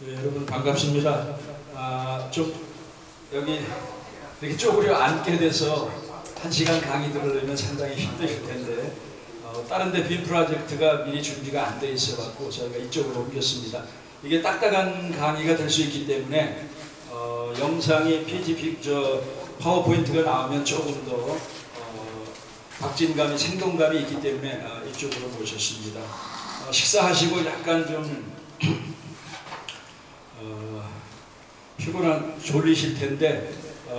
네, 여러분 반갑습니다. 좀 여기 이렇게 쪼그려 앉게 돼서 1시간 강의 들으려면 상당히 힘드실 텐데 다른 데 빔 프로젝트가 미리 준비가 안 돼 있어 갖고 저희가 이쪽으로 옮겼습니다. 이게 딱딱한 강의가 될 수 있기 때문에 영상이 파워포인트가 나오면 조금 더 박진감이 생동감이 있기 때문에 이쪽으로 모셨습니다. 식사하시고 약간 좀 피곤한 졸리실 텐데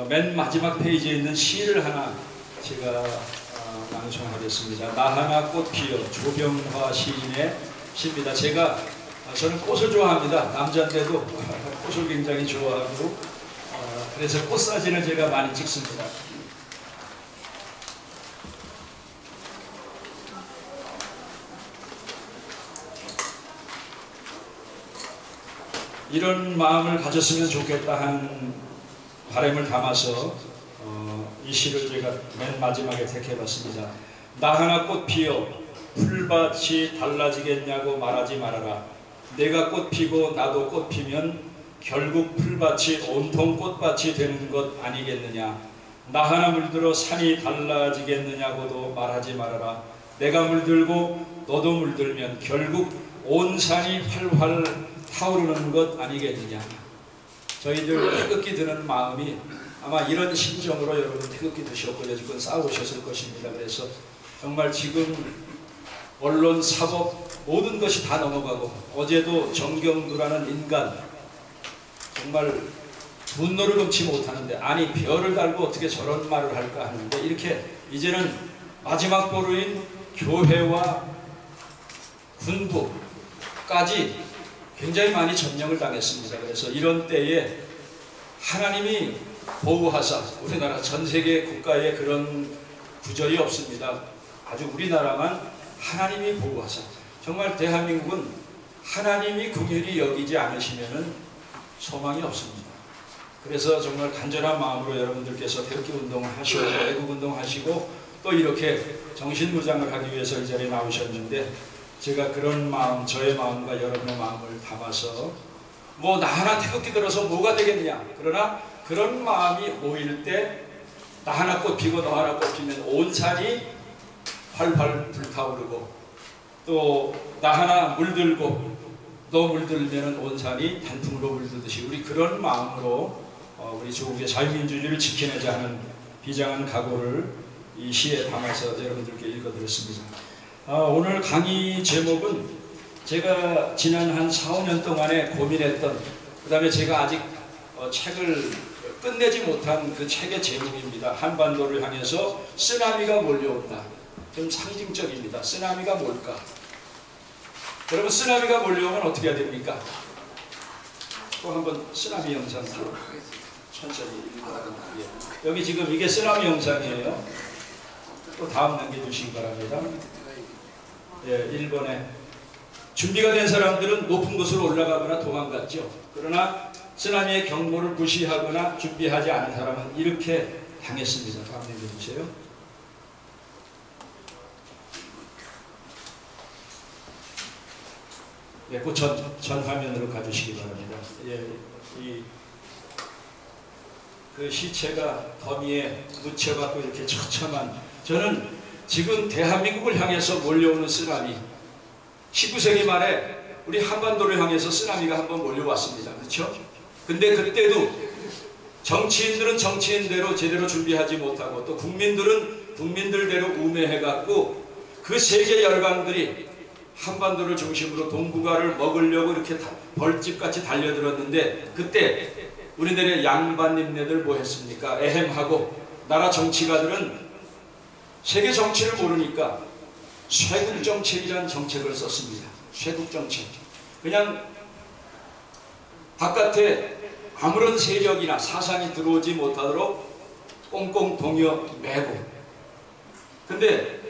맨 마지막 페이지에 있는 시를 하나 제가 낭송하겠습니다. 나 하나 꽃 피어 조병화 시인의 시입니다. 저는 꽃을 좋아합니다. 남자인데도 꽃을 굉장히 좋아하고 그래서 꽃 사진을 제가 많이 찍습니다. 이런 마음을 가졌으면 좋겠다 하는 바람을 담아서 이 시를 제가 맨 마지막에 택해봤습니다. 나 하나 꽃 피어 풀밭이 달라지겠냐고 말하지 말아라. 내가 꽃 피고 나도 꽃 피면 결국 풀밭이 온통 꽃밭이 되는 것 아니겠느냐. 나 하나 물들어 산이 달라지겠느냐고도 말하지 말아라. 내가 물들고 너도 물들면 결국 온 산이 활활 타오르는 것 아니겠느냐. 저희들 태극기 드는 마음이 아마 이런 심정으로 여러분 태극기 드셨고 여지껏 싸우셨을 것입니다. 그래서 정말 지금 언론, 사법 모든 것이 다 넘어가고 어제도 정경두라는 인간 정말 분노를 금치 못하는데 아니 별을 달고 어떻게 저런 말을 할까 하는데 이렇게 이제는 마지막 보루인 교회와 군부까지 굉장히 많이 점령을 당했습니다. 그래서 이런 때에 하나님이 보호하사 우리나라 전 세계 국가에 그런 구절이 없습니다. 아주 우리나라만 하나님이 보호하사 정말 대한민국은 하나님이 긍휼히 여기지 않으시면은 소망이 없습니다. 그래서 정말 간절한 마음으로 여러분들께서 태극기 운동을 하시고 애국 운동 하시고 또 이렇게 정신무장을 하기 위해서 이 자리에 나오셨는데 제가 그런 마음, 저의 마음과 여러분의 마음을 담아서 뭐 나 하나 태극기 들어서 뭐가 되겠냐. 그러나 그런 마음이 모일 때 나 하나 꽃 피고 너 하나 꽃 피면 온 산이 활활 불타오르고 또 나 하나 물들고 너 물들면 온 산이 단풍으로 물들듯이 우리 그런 마음으로 우리 조국의 자유민주주의를 지켜내자 하는 비장한 각오를 이 시에 담아서 여러분들께 읽어드렸습니다. 오늘 강의 제목은 제가 지난 한 4, 5년 동안에 고민했던 그 다음에 제가 아직 책을 끝내지 못한 그 책의 제목입니다. 한반도를 향해서 쓰나미가 몰려온다. 좀 상징적입니다. 쓰나미가 뭘까? 여러분 쓰나미가 몰려오면 어떻게 해야 됩니까? 또 한번 쓰나미 영상 천천히 여기 지금 이게 쓰나미 영상이에요. 또 다음 남겨주시기 바랍니다. 1번에 준비가 된 사람들은 높은 곳으로 올라가거나 도망갔죠. 그러나 쓰나미의 경보를 무시하거나 준비하지 않은 사람은 이렇게 당했습니다. 다음 내려주세요. 네, 그 전 화면으로 가주시기 바랍니다. 그 시체가 더미에 묻혀갖고 이렇게 처참한 저는 지금 대한민국을 향해서 몰려오는 쓰나미 19세기 말에 우리 한반도를 향해서 쓰나미가 한번 몰려왔습니다. 그렇죠? 근데 그때도 정치인들은 정치인대로 제대로 준비하지 못하고 또 국민들은 국민들대로 우매해갖고 그 세계 열강들이 한반도를 중심으로 동북아를 먹으려고 이렇게 벌집같이 달려들었는데 그때 우리들의 양반님네들 뭐 했습니까? 에헴하고 나라 정치가들은 세계 정치를 모르니까 쇄국정책이라는 정책을 썼습니다. 쇄국정책. 그냥 바깥에 아무런 세력이나 사상이 들어오지 못하도록 꽁꽁 동여 매고 근데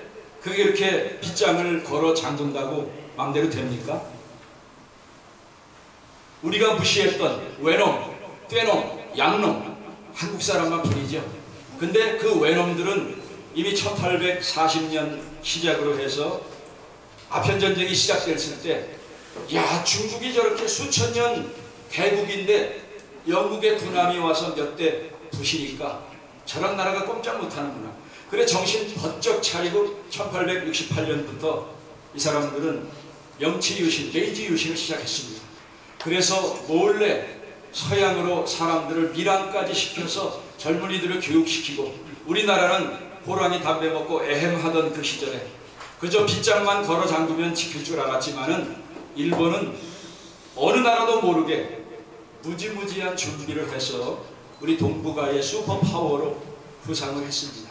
그게 이렇게 빗장을 걸어 잠근다고 마음대로 됩니까? 우리가 무시했던 외놈, 떼놈, 양놈 한국 사람만 뿐이죠. 근데 그 외놈들은 이미 1840년 시작으로 해서 아편전쟁이 시작됐을 때 야 중국이 저렇게 수천 년 대국인데 영국의 군함이 와서 몇 대 부시니까 저런 나라가 꼼짝 못하는구나. 그래 정신 번쩍 차리고 1868년부터 이 사람들은 명치유신, 메이지유신을 시작했습니다. 그래서 몰래 서양으로 사람들을 밀항까지 시켜서 젊은이들을 교육시키고, 우리나라는 호랑이 담배 먹고 애행하던 그 시절에 그저 빗장만 걸어 잠그면 지킬 줄 알았지만은 일본은 어느 나라도 모르게 무지무지한 준비를 해서 우리 동북아의 슈퍼파워로 부상을 했습니다.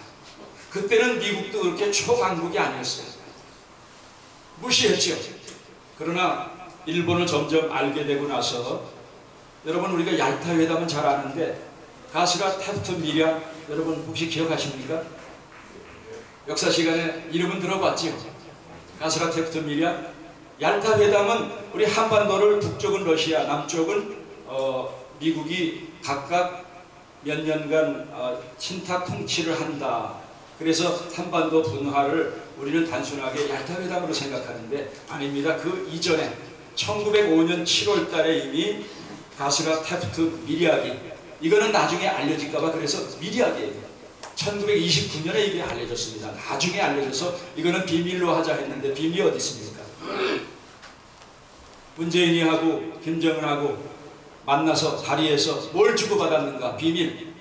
그때는 미국도 그렇게 초강국이 아니었어요. 무시했죠. 그러나 일본을 점점 알게 되고 나서, 여러분 우리가 얄타 회담은 잘 아는데 가스라 태프트 미량 여러분 혹시 기억하십니까? 역사 시간에 이름은 들어봤죠. 가스라 태프트 미량. 얄타 회담은 우리 한반도를 북쪽은 러시아, 남쪽은 미국이 각각 몇 년간 친탁 통치를 한다. 그래서 한반도 분화를 우리는 단순하게 얄타 회담으로 생각하는데 아닙니다. 그 이전에 1905년 7월 달에 이미 가스라 태프트 미리아기, 이거는 나중에 알려질까봐 그래서 미리아기예요. 1929년에 이게 알려졌습니다. 나중에 알려져서 이거는 비밀로 하자 했는데 비밀이 어디 있습니까? 문재인이하고 김정은하고 만나서 자리에서 뭘 주고받았는가? 비밀.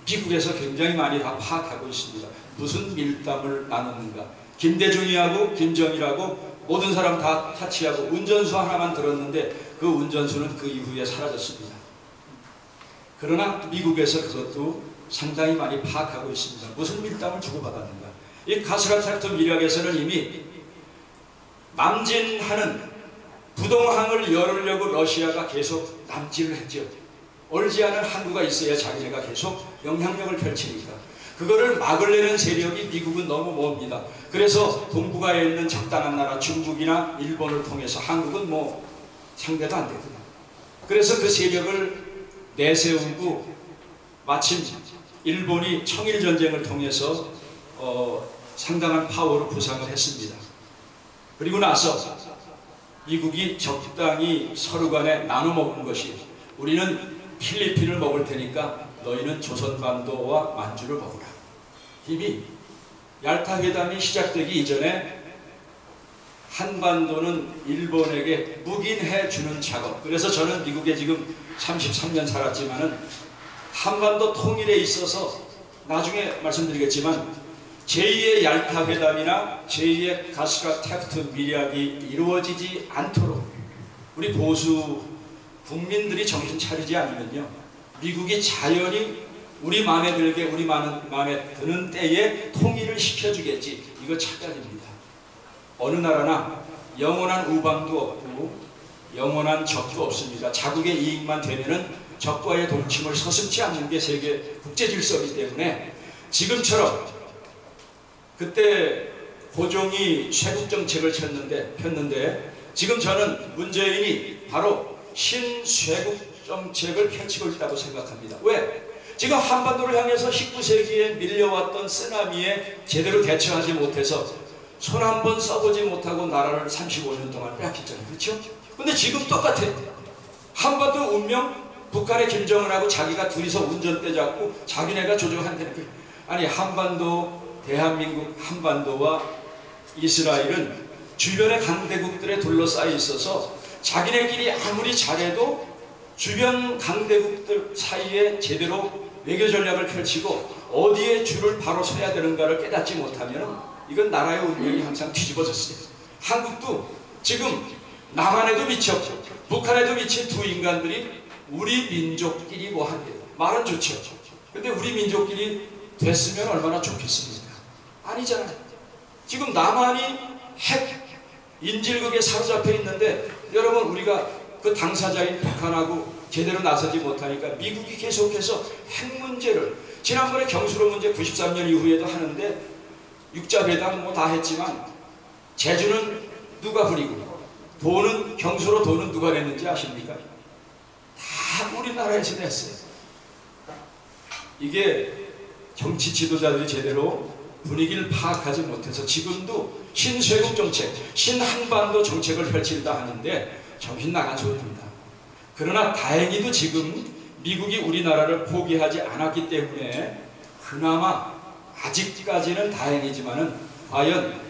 미국에서 굉장히 많이 다 파악하고 있습니다. 무슨 밀담을 나눴는가? 김대중이하고 김정일하고 모든 사람 다 타치하고 운전수 하나만 들었는데 그 운전수는 그 이후에 사라졌습니다. 그러나 미국에서 그것도 상당히 많이 파악하고 있습니다. 무슨 밀담을 주고받았는가? 이 가스라 태프트 미략에서는 이미 남진하는 부동항을 열으려고 러시아가 계속 남진을 했죠. 얼지 않은 항구가 있어야 자기네가 계속 영향력을 펼치니까. 그거를 막으려는 세력이 미국은 너무 멉니다. 그래서 동북아에 있는 적당한 나라 중국이나 일본을 통해서, 한국은 뭐 상대도 안 되거든요. 그래서 그 세력을 내세우고 마침 일본이 청일전쟁을 통해서 상당한 파워로 부상을 했습니다. 그리고 나서 미국이 적당히 서로 간에 나눠 먹은 것이, 우리는 필리핀을 먹을 테니까 너희는 조선반도와 만주를 먹으라. 이미 얄타 회담이 시작되기 이전에 한반도는 일본에게 묵인해 주는 작업. 그래서 저는 미국에 지금 33년 살았지만은 한반도 통일에 있어서 나중에 말씀드리겠지만 제2의 얄타 회담이나 제2의 가스라 태프트 미략이 이루어지지 않도록 우리 보수 국민들이 정신 차리지 않으면요, 미국이 자연히 우리 마음에 들게, 우리 마음에 드는 때에 통일을 시켜주겠지. 이거 착각입니다. 어느 나라나 영원한 우방도 없고 영원한 적도 없습니다. 자국의 이익만 되면은 적과의 동침을 서슴지 않는 게 세계 국제 질서이기 때문에, 지금처럼 그때 고종이 쇄국 정책을 폈는데 지금 저는 문재인이 바로 신쇄국 정책을 펼치고 있다고 생각합니다. 왜? 지금 한반도를 향해서 19세기에 밀려왔던 쓰나미에 제대로 대처하지 못해서 손 한 번 써보지 못하고 나라를 35년 동안 빼앗겼잖아요. 그렇죠? 근데 지금 똑같아. 한반도 운명, 북한의 김정은하고 자기가 둘이서 운전대 잡고 자기네가 조정한다는 거예요. 아니, 한반도, 대한민국 한반도와 이스라엘은 주변의 강대국들에 둘러싸여 있어서 자기네끼리 아무리 잘해도 주변 강대국들 사이에 제대로 외교 전략을 펼치고 어디에 줄을 바로 서야 되는가를 깨닫지 못하면 이건 나라의 운명이 항상 뒤집어졌어요. 한국도 지금 남한에도 미쳤고 북한에도 미친 두 인간들이 우리 민족끼리 뭐 한대요. 말은 좋죠. 근데 우리 민족끼리 됐으면 얼마나 좋겠습니까? 아니잖아요. 지금 남한이 핵 인질극에 사로잡혀 있는데, 여러분 우리가 그 당사자인 북한하고 제대로 나서지 못하니까 미국이 계속해서 핵 문제를, 지난번에 경수로 문제 93년 이후에도 하는데 육자회담 뭐 다 했지만 제주는 누가 부리고 돈은, 경수로 돈은 누가 냈는지 아십니까? 다 우리나라에서 냈어요. 이게 정치 지도자들이 제대로 분위기를 파악하지 못해서 지금도 신쇄국 정책, 신한반도 정책을 펼친다 하는데 정신 나간 소리입니다. 그러나 다행히도 지금 미국이 우리나라를 포기하지 않았기 때문에 그나마 아직까지는 다행이지만은 과연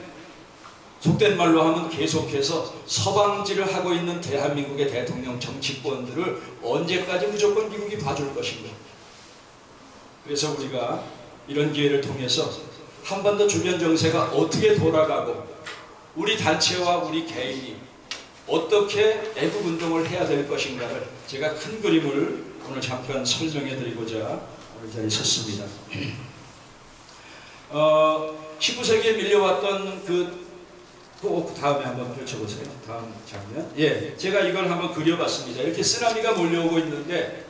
속된 말로 하면 계속해서 서방질을 하고 있는 대한민국의 대통령 정치권들을 언제까지 무조건 미국이 봐줄 것인가. 그래서 우리가 이런 기회를 통해서 한 번 더 주변 정세가 어떻게 돌아가고 우리 단체와 우리 개인이 어떻게 애국운동을 해야 될 것인가를 제가 큰 그림을 오늘 잠깐 설명해 드리고자 오늘 자리에 섰습니다. 19세기에 밀려왔던 그 다음에 한번 펼쳐보세요. 다음 장면. 예, 제가 이걸 한번 그려봤습니다. 이렇게 쓰나미가 몰려오고 있는데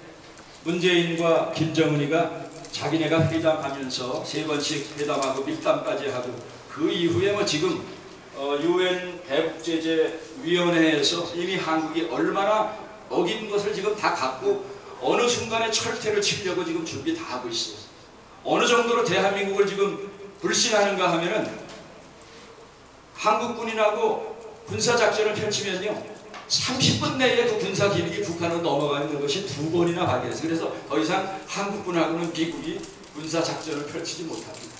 문재인과 김정은이가 자기네가 회담하면서 3번씩 회담하고 밀담까지 하고 그 이후에 뭐 지금 UN 대북제재위원회에서 이미 한국이 얼마나 어긴 것을 지금 다 갖고 어느 순간에 철퇴를 치려고 지금 준비 다 하고 있어요. 어느 정도로 대한민국을 지금 불신하는가 하면은 한국군인하고 군사작전을 펼치면요 30분 내에 그 군사 기믹이 북한으로 넘어가는 것이 2번이나 발견했어요. 그래서 더 이상 한국군하고는 미국이 군사작전을 펼치지 못합니다.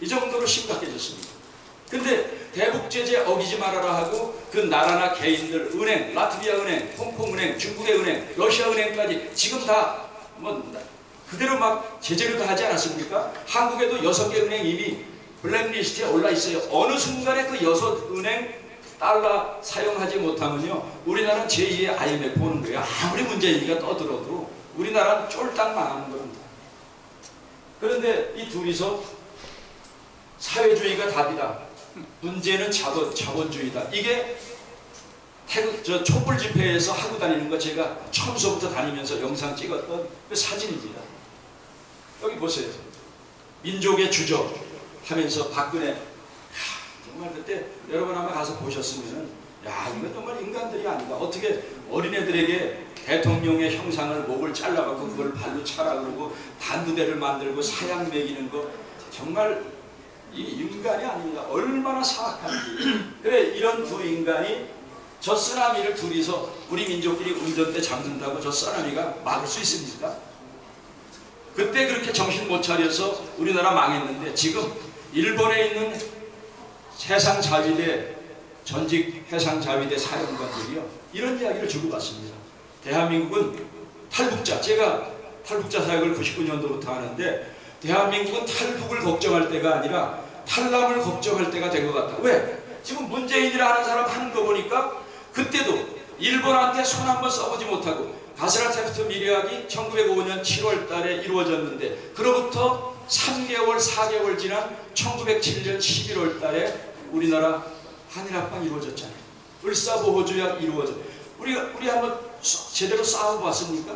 이 정도로 심각해졌습니다. 근데 대북제재 어기지 말아라 하고 그 나라나 개인들 은행, 라트비아 은행, 홍콩 은행, 중국의 은행, 러시아 은행까지 지금 다 뭐 그대로 막 제재를 다 하지 않았습니까? 한국에도 6개 은행 이미 블랙리스트에 올라 있어요. 어느 순간에 그 6은행 달러 사용하지 못하면요 우리나라는 제2의 IMF 오는 거예요. 아무리 문재인이가 떠들어도 우리나라는 쫄딱 망하는 겁니다. 그런데 이 둘이서 사회주의가 답이다. 문제는 자본주의다. 이게 촛불 집회에서 하고 다니는 거 제가 처음서부터 다니면서 영상 찍었던 그 사진입니다. 여기 보세요. 민족의 주적 하면서 박근혜 정말 그때 여러분 아마 가서 보셨으면 야 이건 정말 인간들이 아닌가. 어떻게 어린애들에게 대통령의 형상을 목을 잘라갖고 그걸 발로 차라 그러고 단두대를 만들고 사양 먹이는 거 정말 이 인간이 아닙니다. 얼마나 사악한지. 그래 이런 두 인간이 저 쓰나미를 둘이서 우리 민족끼리 운전대 잡는다고 저 쓰나미가 막을 수 있습니까? 그때 그렇게 정신 못 차려서 우리나라 망했는데 지금 일본에 있는 해상자위대 전직 해상자위대 사령관들이요 이런 이야기를 주고받습니다. 대한민국은 탈북자, 제가 탈북자 사역을 99년도부터 하는데 대한민국은 탈북을 걱정할 때가 아니라 탈남을 걱정할 때가 된 것 같다. 왜? 지금 문재인이라 하는 사람 하는 거 보니까 그때도 일본한테 손 한번 써보지 못하고 가스라테프트 밀약이 1905년 7월 달에 이루어졌는데 그로부터 3개월, 4개월 지난 1907년 11월 달에 우리나라 한일합방 이루어졌잖아요. 을사보호조약 이루어졌. 우리 한번 제대로 싸워봤습니까?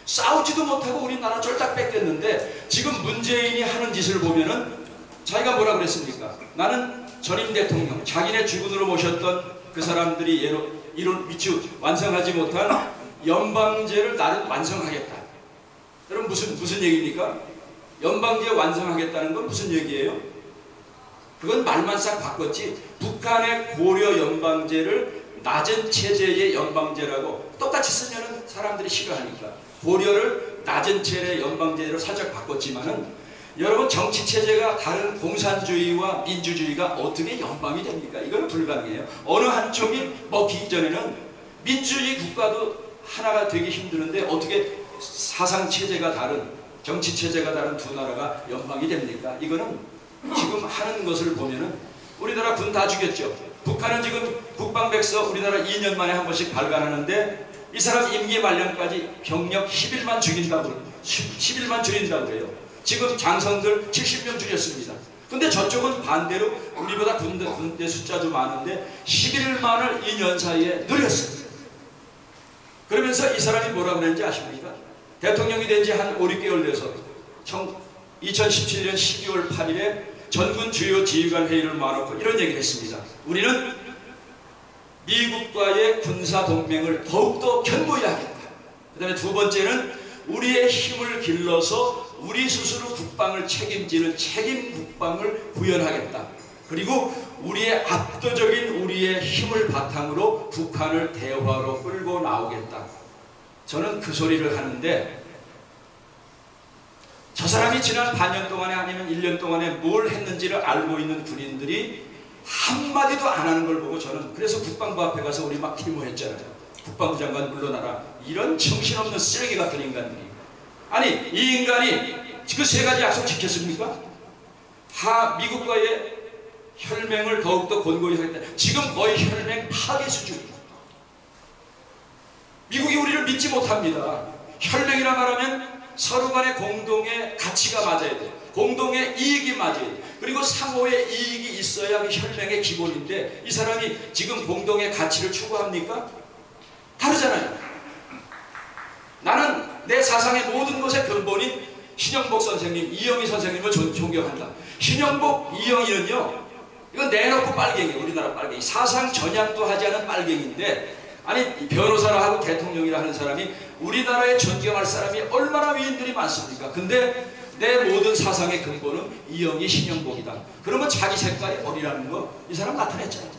싸우지도 못하고 우리나라 쫄딱 뺏겼는데 지금 문재인이 하는 짓을 보면은 자기가 뭐라 그랬습니까? 나는 전임 대통령, 자기네 주군으로 모셨던 그 사람들이 이런 미처 완성하지 못한 연방제를 나는 완성하겠다. 여러분 무슨 얘기입니까? 연방제 완성하겠다는 건 무슨 얘기예요? 그건 말만 싹 바꿨지 북한의 고려 연방제를 낮은 체제의 연방제라고 똑같이 쓰면은 사람들이 싫어하니까 고려를 낮은 체제의 연방제로 살짝 바꿨지만은 여러분 정치체제가 다른 공산주의와 민주주의가 어떻게 연방이 됩니까? 이건 불가능해요. 어느 한쪽이 먹히기 전에는 민주주의 국가도 하나가 되기 힘드는데 어떻게 사상체제가 다른 정치체제가 다른 두 나라가 연방이 됩니까? 이거는 지금 하는 것을 보면은 우리나라 군 다 죽였죠. 북한은 지금 국방백서 우리나라 2년 만에 한 번씩 발간하는데 이 사람 임기 말년까지 병력 11만 죽인다고 11만 줄인다고 그래요. 지금 장성들 70명 줄였습니다. 근데 저쪽은 반대로 우리보다 군대 숫자도 많은데 11만을 2년 사이에 늘렸습니다. 그러면서 이 사람이 뭐라고 그랬는지 아십니까? 대통령이 된 지 한 5, 6개월 돼서 2017년 12월 8일에 전군 주요 지휘관 회의를 모아놓고 이런 얘기를 했습니다. 우리는 미국과의 군사동맹을 더욱더 견고히 하겠다. 그 다음에 두 번째는 우리의 힘을 길러서 우리 스스로 국방을 책임지는 책임 국방을 구현하겠다. 그리고 우리의 압도적인 우리의 힘을 바탕으로 북한을 대화로 끌고 나오겠다. 저는 그 소리를 하는데 저 사람이 지난 반년 동안에 아니면 1년 동안에 뭘 했는지를 알고 있는 군인들이 한마디도 안 하는 걸 보고 저는 그래서 국방부 앞에 가서 우리 막 데모했잖아요. 국방부 장관 물러나라. 이런 정신없는 쓰레기 같은 인간들이. 아니 이 인간이 그 세 가지 약속 지켰습니까? 미국과의 혈맹을 더욱더 권고히 하겠다. 지금 거의 혈맹 파괴 수준입니다. 미국이 우리를 믿지 못합니다. 혈맹이라 말하면 서로 간의 공동의 가치가 맞아야 돼요. 공동의 이익이 맞아야 돼요. 그리고 상호의 이익이 있어야 그 혈맹의 기본인데 이 사람이 지금 공동의 가치를 추구합니까? 다르잖아요. 나는 내 사상의 모든 것의 근본인 신영복 선생님, 이영희 선생님을 존경한다. 신영복, 이영희는요, 이건 내놓고 빨갱이에요. 우리나라 빨갱이. 사상 전향도 하지 않은 빨갱이인데, 아니 변호사라 하고 대통령이라 하는 사람이 우리나라에 존경할 사람이 얼마나 위인들이 많습니까? 근데 내 모든 사상의 근본은 이영희, 신영복이다. 그러면 자기 색깔이 어리라는 거 이 사람 나타냈잖아요.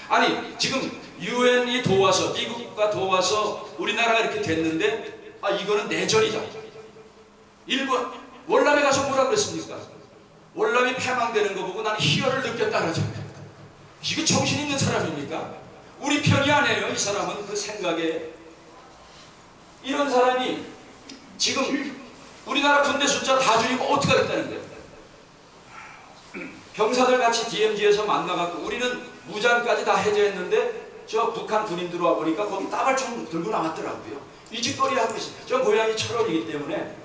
아니 지금 유엔이 도와서, 미국과 도와서 우리나라가 이렇게 됐는데 이거는 내전이다. 일본 월남에 가서 뭐라 그랬습니까? 월남이 패망되는 거 보고 나는 희열을 느꼈다 그러잖아요. 이거 정신 있는 사람입니까? 우리 편이 아니에요. 이 사람은 그 생각에. 이런 사람이 지금 우리나라 군대 숫자 다 줄이고 어떻게 하겠다는 거예요? 병사들 같이 DMZ에서 만나갖고 우리는 무장까지 다 해제했는데 저 북한 군인 들어와 보니까 거기 따발총 들고 나왔더라고요. 이 짓거리 하고 있어요. 저 고향이 철원이기 때문에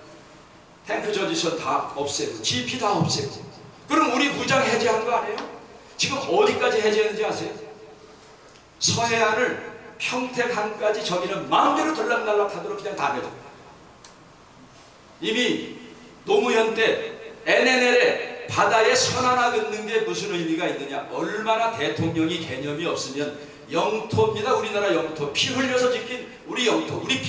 탱크 저지선 다 없애고 GP 다 없애고. 그럼 우리 무장 해제한 거 아니에요? 지금 어디까지 해제했는지 아세요? 서해안을 평택항까지 저기는 마음대로 들락날락 하도록 그냥 다 내줘. 이미 노무현 때 NNL에 바다에 선 하나 긋는 게 무슨 의미가 있느냐. 얼마나 대통령이 개념이 없으면 영토입니다. 우리나라 영토. 피 흘려서 지킨 우리 영토. 우리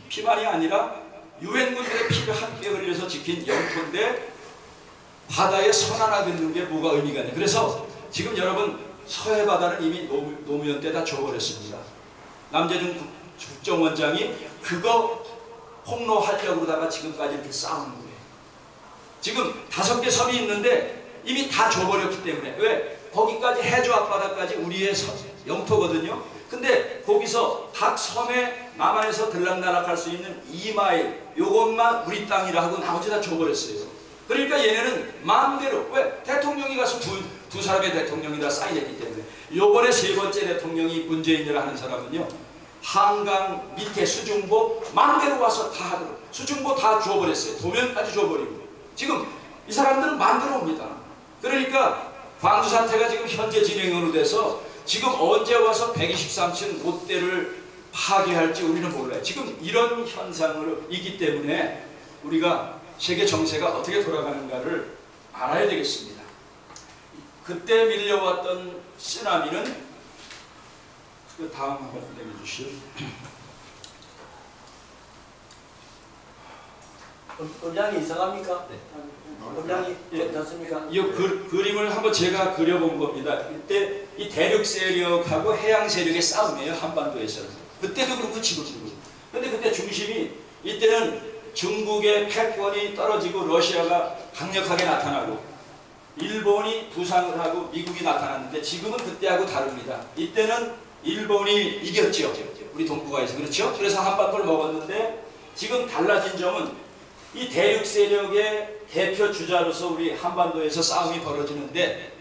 피만이 아니라 유엔군들의 피를 함께 흘려서 지킨 영토인데 바다에 선 하나 긋는 게 뭐가 의미가 있냐. 그래서 지금 여러분 서해 바다는 이미 노무현 때 다 줘버렸습니다. 남재준 국정원장이 그거 폭로하려고다가 지금까지 이렇게 싸우는 거예요. 지금 5개 섬이 있는데 이미 다 줘버렸기 때문에. 왜? 거기까지 해저 앞바다까지 우리의 영토거든요. 근데 거기서 각 섬에 남한에서 들락날락할 수 있는 2마일 요것만 우리 땅이라 하고 나머지 다 줘버렸어요. 그러니까 얘네는 마음대로. 왜? 대통령이 가서 두 사람의 대통령이라 사인했기 때문에. 요번에 3번째 대통령이 문재인이라 하는 사람은요, 한강 밑에 수중보 마음대로 와서 다 하도록 수중보 다 줘버렸어요. 도면까지 줘버리고. 지금 이 사람들은 만들어 옵니다. 그러니까 광주 사태가 지금 현재 진행으로 돼서 지금 언제 와서 123층 롯데를 파괴할지 우리는 몰라요. 지금 이런 현상으로 있기 때문에 우리가 세계 정세가 어떻게 돌아가는가를 알아야 되겠습니다. 그때 밀려왔던 쓰나미는 그 다음 한번 내려주시오. 음량이 이상합니까? 네. 음량이 괜찮습니까? 이 그림을 한번 제가 그려본 겁니다. 그때 이 대륙 세력하고 해양 세력의 싸움이에요. 한반도에서는. 그때도 그렇고 지금도 그렇고. 근데 그때 중심이 이때는 중국의 패권이 떨어지고 러시아가 강력하게 나타나고 일본이 부상을 하고 미국이 나타났는데 지금은 그때하고 다릅니다. 이때는 일본이 이겼죠. 우리 동북아에서. 그렇죠? 그래서 한반도를 먹었는데 지금 달라진 점은 이 대륙 세력의 대표 주자로서 우리 한반도에서 싸움이 벌어지는데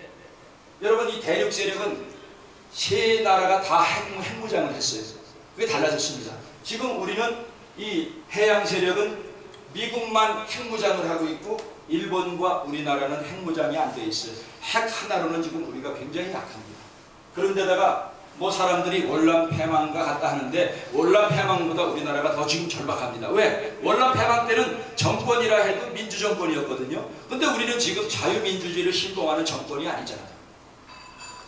여러분 이 대륙 세력은 세 나라가 다 핵무장을 했어요. 그게 달라졌습니다. 지금 우리는 이 해양 세력은 미국만 핵무장을 하고 있고 일본과 우리나라는 핵무장이 안 돼 있어요. 핵 하나로는 지금 우리가 굉장히 약합니다. 그런데다가 뭐 사람들이 월남 패망과 같다 하는데 월남 패망보다 우리나라가 더 지금 절박합니다. 왜? 월남 패망 때는 정권이라 해도 민주정권이었거든요. 근데 우리는 지금 자유민주주의를 신봉하는 정권이 아니잖아요.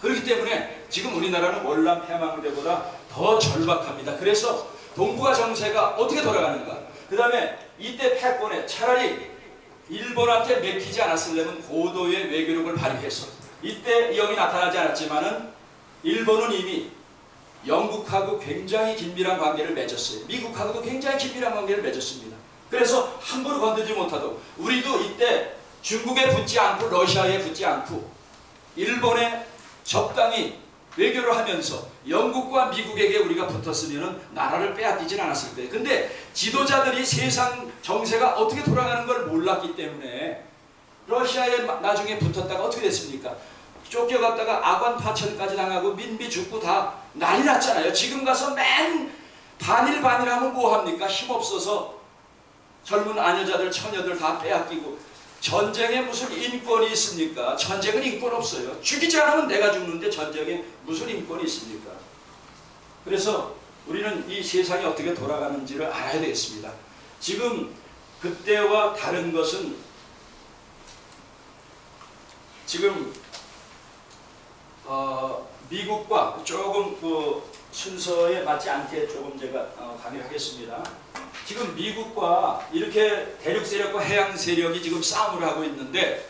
그렇기 때문에 지금 우리나라는 월남 패망 때보다 더 절박합니다. 그래서 동북아 정세가 어떻게 돌아가는가. 그 다음에 이때 패권에 차라리 일본한테 맥히지 않았으려면 고도의 외교력을 발휘해서 이때 여기 나타나지 않았지만은 일본은 이미 영국하고 굉장히 긴밀한 관계를 맺었어요. 미국하고도 굉장히 긴밀한 관계를 맺었습니다. 그래서 함부로 건들지 못하도록 우리도 이때 중국에 붙지 않고 러시아에 붙지 않고 일본에 적당히 외교를 하면서 영국과 미국에게 우리가 붙었으면 나라를 빼앗기진 않았을 거예요. 근데 지도자들이 세상 정세가 어떻게 돌아가는 걸 몰랐기 때문에 러시아에 나중에 붙었다가 어떻게 됐습니까? 쫓겨갔다가 아관 파천까지 당하고 민비 죽고 다 난리 났잖아요. 지금 가서 맨 반일반일하면 뭐합니까? 힘없어서 젊은 아녀자들 처녀들 다 빼앗기고 전쟁에 무슨 인권이 있습니까? 전쟁은 인권 없어요. 죽이지 않으면 내가 죽는데 전쟁에 무슨 인권이 있습니까? 그래서 우리는 이 세상이 어떻게 돌아가는지를 알아야 되겠습니다. 지금 그때와 다른 것은 지금 미국과 조금 그 순서에 맞지 않게 조금 제가 강의를 하겠습니다. 지금 미국과 이렇게 대륙 세력과 해양 세력이 지금 싸움을 하고 있는데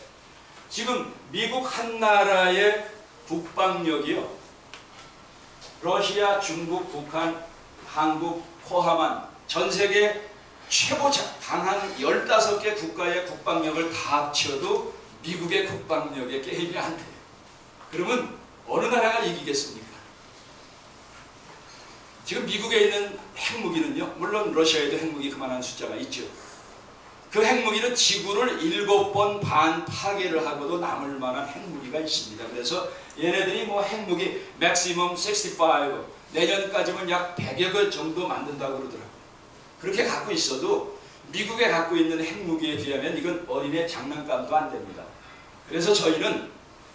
지금 미국 한 나라의 국방력이요. 러시아, 중국, 북한, 한국 포함한 전 세계 최고 강한 15개 국가의 국방력을 다 합쳐도 미국의 국방력에 게임이 안 돼요. 그러면 어느 나라가 이기겠습니까? 지금 미국에 있는 핵무기는요, 물론 러시아에도 핵무기 그만한 숫자가 있죠. 그 핵무기는 지구를 7번 반 파괴를 하고도 남을 만한 핵무기가 있습니다. 그래서 얘네들이 뭐 핵무기 맥시멈 65 내년까지는 약 100여 개 정도 만든다고 그러더라고요. 그렇게 갖고 있어도 미국에 갖고 있는 핵무기에 비하면 이건 어린애 장난감도 안 됩니다. 그래서 저희는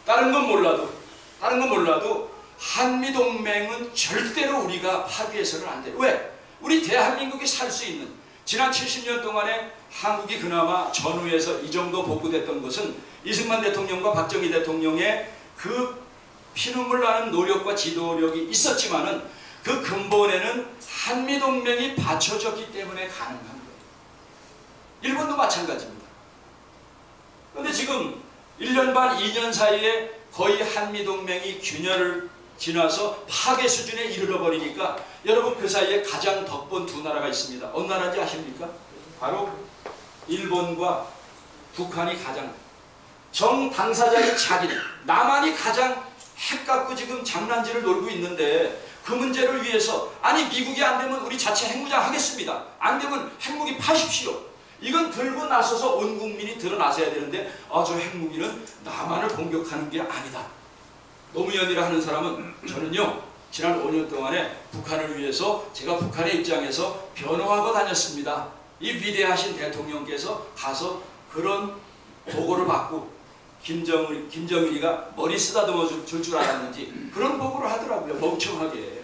다른 건 몰라도 한미동맹은 절대로 우리가 파괴해서는 안 돼요. 왜? 우리 대한민국이 살 수 있는 지난 70년 동안에 한국이 그나마 전후에서 이 정도 복구됐던 것은 이승만 대통령과 박정희 대통령의 그 피눈물 나는 노력과 지도력이 있었지만은 그 근본에는 한미동맹이 받쳐졌기 때문에 가능한 거예요. 일본도 마찬가지입니다. 그런데 지금 1년 반, 2년 사이에 거의 한미동맹이 균열을 지나서 파괴 수준에 이르러 버리니까 여러분 그 사이에 가장 덕본 두 나라가 있습니다. 어느 나라인지 아십니까? 바로 일본과 북한이 가장 정당사자인 자기들 남한이 가장 핵 갖고 지금 장난질을 놀고 있는데 그 문제를 위해서 아니 미국이 안 되면 우리 자체 핵무장 하겠습니다. 안 되면 핵무기 파십시오. 이건 들고 나서서 온 국민이 드러나서야 되는데 저 핵무기는 남한을 공격하는 게 아니다. 노무현이라 하는 사람은 저는요 지난 5년 동안에 북한을 위해서 제가 북한의 입장에서 변호하고 다녔습니다. 이 위대하신 대통령께서 가서 그런 보고를 받고 김정일이가 머리 쓰다듬어 줄 알았는지 그런 보고를 하더라고요. 멍청하게.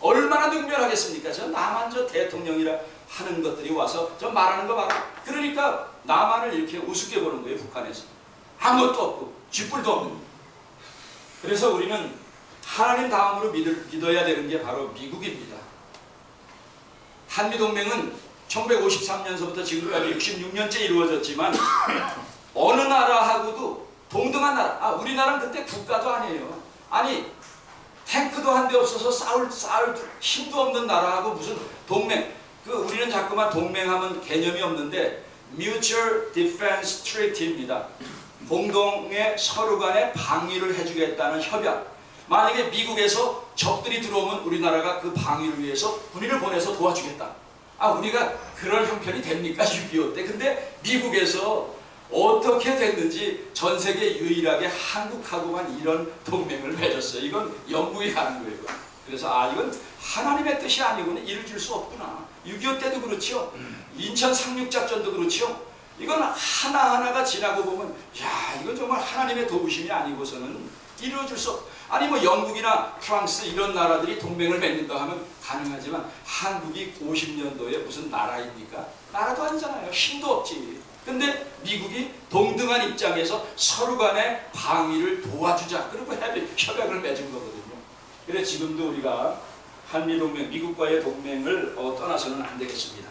얼마나 능멸하겠습니까? 저 남한 저 대통령이라 하는 것들이 와서 저 말하는 거 봐라. 그러니까 남한을 이렇게 우습게 보는 거예요. 북한에서. 아무것도 없고 쥐뿔도 없는. 그래서 우리는 하나님 다음으로 믿어야 되는 게 바로 미국입니다. 한미동맹은 1953년서부터 지금까지 66년째 이루어졌지만 어느 나라하고도 동등한 나라, 우리나라는 그때 국가도 아니에요. 아니 탱크도 한 대 없어서 싸울 힘도 없는 나라하고 무슨 동맹, 우리는 자꾸만 동맹하면 개념이 없는데 Mutual Defense Treaty입니다. 공동의 서로 간에 방위를 해주겠다는 협약. 만약에 미국에서 적들이 들어오면 우리나라가 그 방위를 위해서 군인을 보내서 도와주겠다. 우리가 그럴 형편이 됩니까? 6.25 때. 근데 미국에서 어떻게 됐는지 전 세계 유일하게 한국하고만 이런 동맹을 맺었어요. 이건 영국이 하는 거예요. 그래서 이건 하나님의 뜻이 아니고는 이루어질 수 없구나. 6.25 때도 그렇죠. 인천 상륙작전도 그렇죠. 이건 하나하나가 지나고 보면 이건 정말 하나님의 도우심이 아니고서는 이루어질 수 없. 아니 뭐 영국이나 프랑스 이런 나라들이 동맹을 맺는다 하면 가능하지만 한국이 50년도에 무슨 나라입니까? 나라도 아니잖아요. 힘도 없지. 근데 미국이 동등한 입장에서 서로 간의 방위를 도와주자. 그리고 협약을 맺은 거거든요. 그래서 지금도 우리가 한미동맹, 미국과의 동맹을 떠나서는 안 되겠습니다.